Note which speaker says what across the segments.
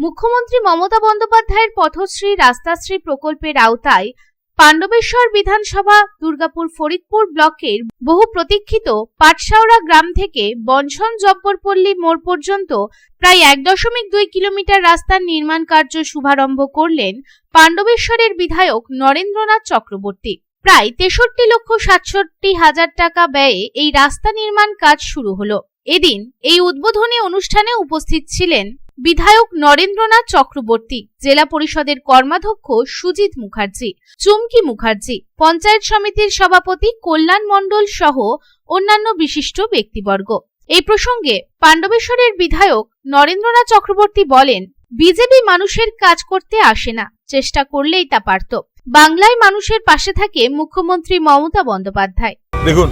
Speaker 1: মুখ্যমন্ত্রী মমতা বন্দ্যোপাধ্যায়ের পথশ্রী রাস্তাশ্রী প্রকল্পের আওতায় পাণ্ডবেশ্বর বিধানসভা দুর্গাপুর ফরিদপুর ব্লকের বহু প্রতীক্ষিত পাটশাওড়া গ্রাম থেকে বনছন জব্বরপল্লী মোড় পর্যন্ত প্রায় 1.2 কিলোমিটার রাস্তার নির্মাণ কার্য শুভারম্ভ করলেন পাণ্ডবেশ্বরের বিধায়ক নরেন্দ্রনাথ চক্রবর্তী। প্রায় 63,67,000 টাকা ব্যয়ে এই রাস্তা নির্মাণ কাজ শুরু হলো। এদিন এই উদ্বোধনী অনুষ্ঠানে উপস্থিত ছিলেন বিধায়ক নরেন্দ্রনাথ চক্রবর্তী, জেলা পরিষদের কর্মাধ্যক্ষ সুজিত মুখার্জি, চুমকি মুখার্জি, পঞ্চায়েত সমিতির সভাপতি কল্যাণ মণ্ডল সহ অন্যান্য বিশিষ্ট ব্যক্তিবর্গ। এই প্রসঙ্গে পাণ্ডবেশ্বরের বিধায়ক নরেন্দ্রনাথ চক্রবর্তী বলেন, বিজেপি মানুষের কাজ করতে আসে না, চেষ্টা করলেই তা পারত। বাংলায় মানুষের পাশে থাকে মুখ্যমন্ত্রী মমতা বন্দ্যোপাধ্যায়।
Speaker 2: দেখুন,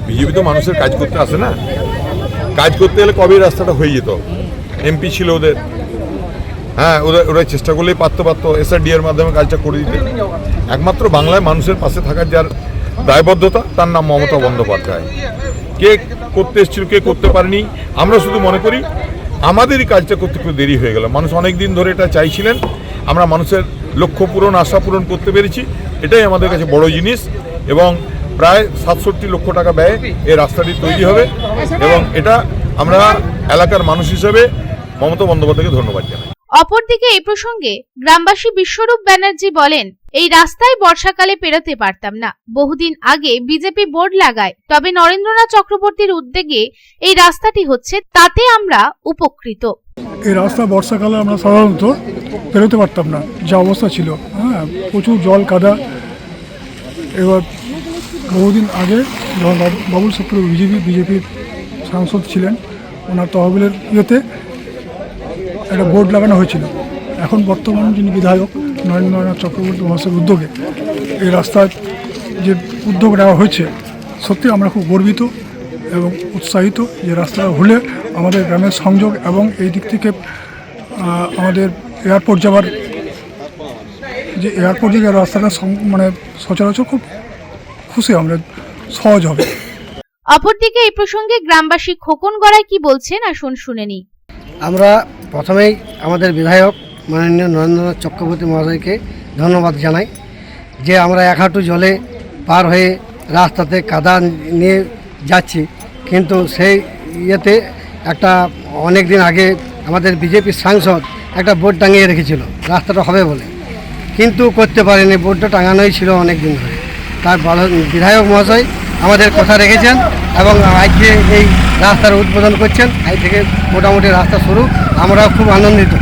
Speaker 2: বিজেপি তো মানুষের কাজ করতে আসে না, কাজ করতে গেলে কবে রাস্তাটা হয়ে যেত। এমপি ছিল ওদের, হ্যাঁ, ওরা চেষ্টা করলেই পারতো SRD এর মাধ্যমে কাজটা করে দিতে। একমাত্র বাংলায় মানুষের পাশে থাকার যার দায়বদ্ধতা, তার নাম মমতা বন্দ্যোপাধ্যায়। কে করতে এসেছিল, কে করতে পারেনি, আমরা শুধু মনে করি আমাদেরই কাজটা করতে একটু দেরি হয়ে গেল। মানুষ অনেক দিন ধরে এটা চাইছিলেন, আমরা মানুষের লক্ষ্য পূরণ, আশা পূরণ করতে পেরেছি, এটাই আমাদের কাছে বড় জিনিস। এবং প্রায় 67 লক্ষ টাকা ব্যয়ে এই রাস্তাটি তৈরি হবে এবং এটা আমরা এলাকার মানুষ হিসেবে মমতা বন্দ্যোপাধ্যায়কে ধন্যবাদ জানাই।
Speaker 1: অপরদিকে এই প্রসঙ্গে গ্রামবাসী বিশ্বরূপ ব্যানার্জি বলেন, এই রাস্তায় বর্ষাকালে পেরোতে পারতাম না, বহুদিন আগে বিজেপি বোর্ড লাগায়, তবে নরেন্দ্রনাথ চক্রবর্তীর উদ্যোগে এই রাস্তাটি হচ্ছে, তাতে আমরা উপকৃত।
Speaker 3: এই রাস্তা বর্ষাকালে আমরা সাধারণত পেরোতে পারতাম না, যা অবস্থা ছিল, হ্যাঁ, প্রচুর জল কাদা। এবার বহুদিন আগে যখন বাবুল সুপ্রিয় বিজেপির সাংসদ ছিলেন, ওনার তহবিলের ইয়েতে একটা বোর্ড লাগানো হয়েছিল। এখন বর্তমান যিনি বিধায়ক নরেন্দ্রনাথ চক্রবর্তী মহাশয়ের উদ্যোগে এই রাস্তার যে উদ্যোগ নেওয়া হয়েছে, সত্যি আমরা খুব গর্বিত এবং উৎসাহিত যে রাস্তাটা হলে আমাদের গ্রামের সংযোগ এবং এই দিক থেকে আমাদের এয়ারপোর্ট যাওয়ার যে এয়ারপোর্ট থেকে রাস্তাটা মানে সচরাচর খুব খুশি, আমরা সহজ হবে।
Speaker 1: অপরদিকে এই প্রসঙ্গে গ্রামবাসী খোকন গড়াই কি বলছেন আসুন শুনে নিই।
Speaker 4: আমরা প্রথমেই আমাদের বিধায়ক মাননীয় নরেন্দ্রনাথ চক্রবর্তী মহাশয়কে ধন্যবাদ জানাই যে আমরা এক হাঁটু জলে পার হয়ে রাস্তাতে কাদা নিয়ে যাচ্ছি, কিন্তু সেই ইয়েতে একটা অনেক দিন আগে আমাদের বিজেপির সাংসদ একটা বোর্ড টাঙিয়ে রেখেছিল রাস্তাটা হবে বলে, কিন্তু করতে পারেনি। বোর্ডটা টাঙানোই ছিল অনেক দিন ধরে। তার বিধায়ক মহাশয় আমাদের কথা রেখেছেন এবং আজকে এই রাস্তার উদ্বোধন করছেন। আজ থেকে মোটামুটি রাস্তা শুরু, আমরা খুব আনন্দিত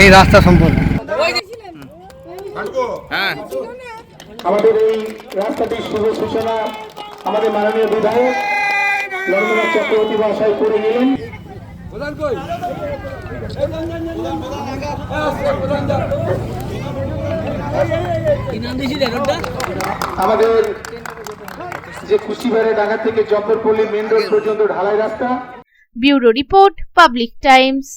Speaker 4: এই রাস্তা সম্পর্কে।
Speaker 5: আমাদের এই রাস্তাটির শুভ সূচনা আমাদের মাননীয় বিধায়ক নরেন্দ্রনাথ চক্রবর্তী মহাশয় করে নিলেন। আমাদের যে কুশিবাড়ি ডাঙ্গা থেকে জব্বরপল্লী মেন রোড পর্যন্ত ঢালাই রাস্তা।
Speaker 1: Bureau report, public times.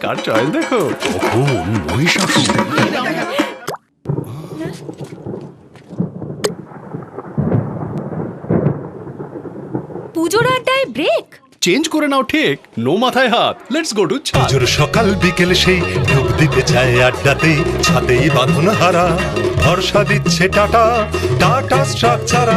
Speaker 6: কার চয়েস দেখো,
Speaker 7: পুজোর আড্ডায় ব্রেক
Speaker 6: চেঞ্জ করে নাও, ঠিক নো মাথায় হাত। লেটস গো টু চা।
Speaker 8: পুজোর সকাল বিকেল সেই ডুব দিতে চায় আড্ডাতেই, ছাতেই বাঁধন হারা ভরসা দিচ্ছে টাটা স্ট্রাকচার।